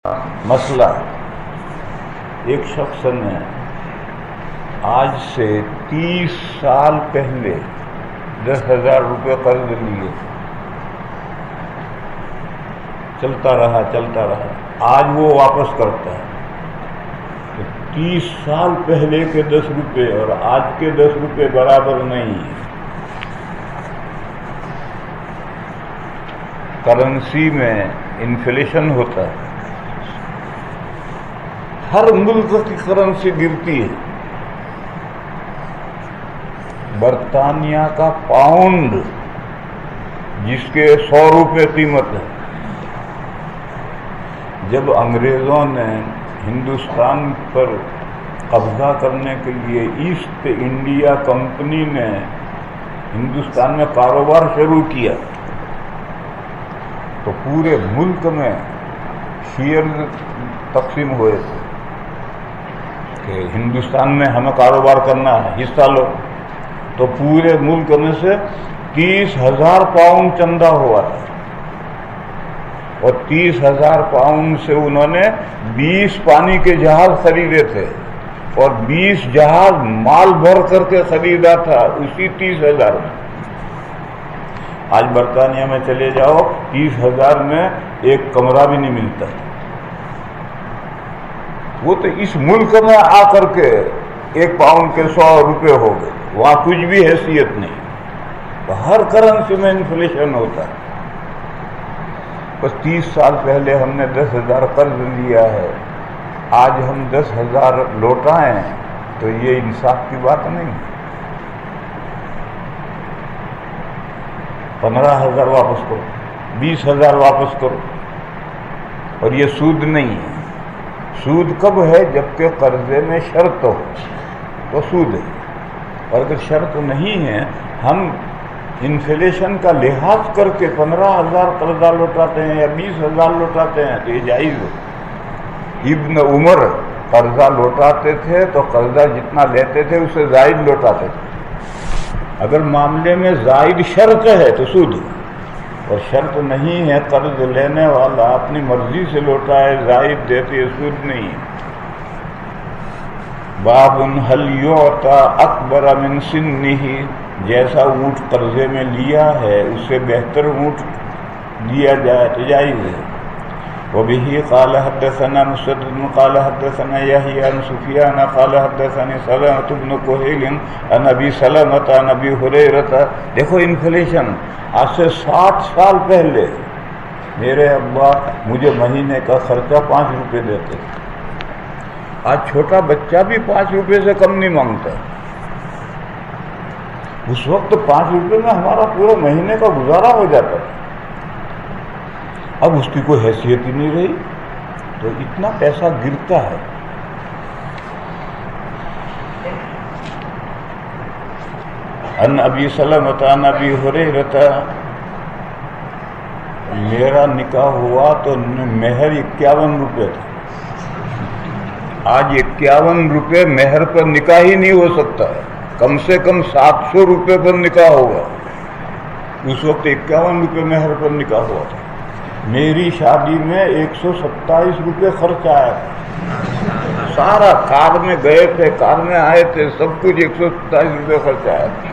مسئلہ، ایک شخص نے آج سے 30 سال پہلے 10,000 روپے قرض لیے، چلتا رہا آج وہ واپس کرتا ہے تو 30 سال پہلے کے 10 روپے اور آج کے 10 روپے برابر نہیں ہیں۔ کرنسی میں انفلیشن ہوتا ہے، ہر ملک کی کرنسی گرتی ہے۔ برطانیہ کا پاؤنڈ جس کے 100 روپے قیمت ہے، جب انگریزوں نے ہندوستان پر قبضہ کرنے کے لیے ایسٹ انڈیا کمپنی نے ہندوستان میں کاروبار شروع کیا تو پورے ملک میں شیئر تقسیم ہوئے تھے کہ ہندوستان میں ہمیں کاروبار کرنا ہے، حصہ لو۔ تو پورے ملک میں سے 30,000 پاؤنڈ چندہ ہوا تھا اور 30,000 پاؤنڈ سے انہوں نے 20 پانی کے جہاز خریدے تھے اور 20 جہاز مال بھر کر کے خریدا تھا اسی 30,000 میں۔ آج برطانیہ میں چلے جاؤ، 30,000 میں ایک کمرہ بھی نہیں ملتا۔ وہ تو اس ملک میں آ کر کے 1 پاؤنڈ کے 100 روپے ہو گئے، وہاں کچھ بھی حیثیت نہیں۔ تو ہر کرنسی میں انفلیشن ہوتا ہے۔ بس 30 سال پہلے ہم نے 10,000 قرض لیا ہے، آج ہم 10,000 لوٹائیں تو یہ انصاف کی بات نہیں۔ 15,000 واپس کرو، 20,000 واپس کرو، اور یہ سود نہیں ہے۔ سود کب ہے؟ جبکہ قرضے میں شرط ہو تو سود ہے، اور اگر شرط نہیں ہے، ہم انفلیشن کا لحاظ کر کے 15,000 قرضہ لوٹاتے ہیں یا 20,000 لوٹاتے ہیں تو یہ جائز ہے۔ ابن عمر قرضہ لوٹاتے تھے تو قرضہ جتنا لیتے تھے اس سے زائد لوٹاتے تھے۔ اگر معاملے میں زائد شرط ہے تو سود ہے، اور شرط نہیں ہے، قرض لینے والا اپنی مرضی سے لوٹائے، زائد دیتے، سود نہیں ہے۔ باب هل یعطی اکبر من سنہ، جیسا اونٹ قرضے میں لیا ہے اس سے بہتر اونٹ دیا جائے تو جائز ہے۔ وبه قال حدثنا مسدد قال حدثنا يحيى عن سفيان قال حدثني سلمة بن كهيل عن ابي سلمة عن ابي هريرة۔ دیکھو انفلیشن، آج سے 60 سال پہلے میرے ابا مجھے مہینے کا خرچہ 5 روپے دیتے، آج چھوٹا بچہ بھی 5 روپے سے کم نہیں مانگتا۔ اس وقت 5 روپے میں ہمارا پورے مہینے کا گزارا ہو جاتا تھا، اب اس کی کوئی حیثیت ہی نہیں رہی، تو اتنا پیسہ گرتا ہے۔ ان ابی سلمۃ عن ابی ہریرۃ، میرا نکاح ہوا تو مہر 51 روپے تھا، آج 51 روپے مہر پر نکاح ہی نہیں ہو سکتا ہے، کم سے کم 700 روپے پر نکاح ہوگا۔ اس وقت 51 روپے مہر پر نکاح ہوا تھا۔ میری شادی میں 127 روپے خرچ آیا تھا، سارا کار میں گئے تھے، کار میں آئے تھے، سب کچھ 127 روپے خرچ آیا تھا۔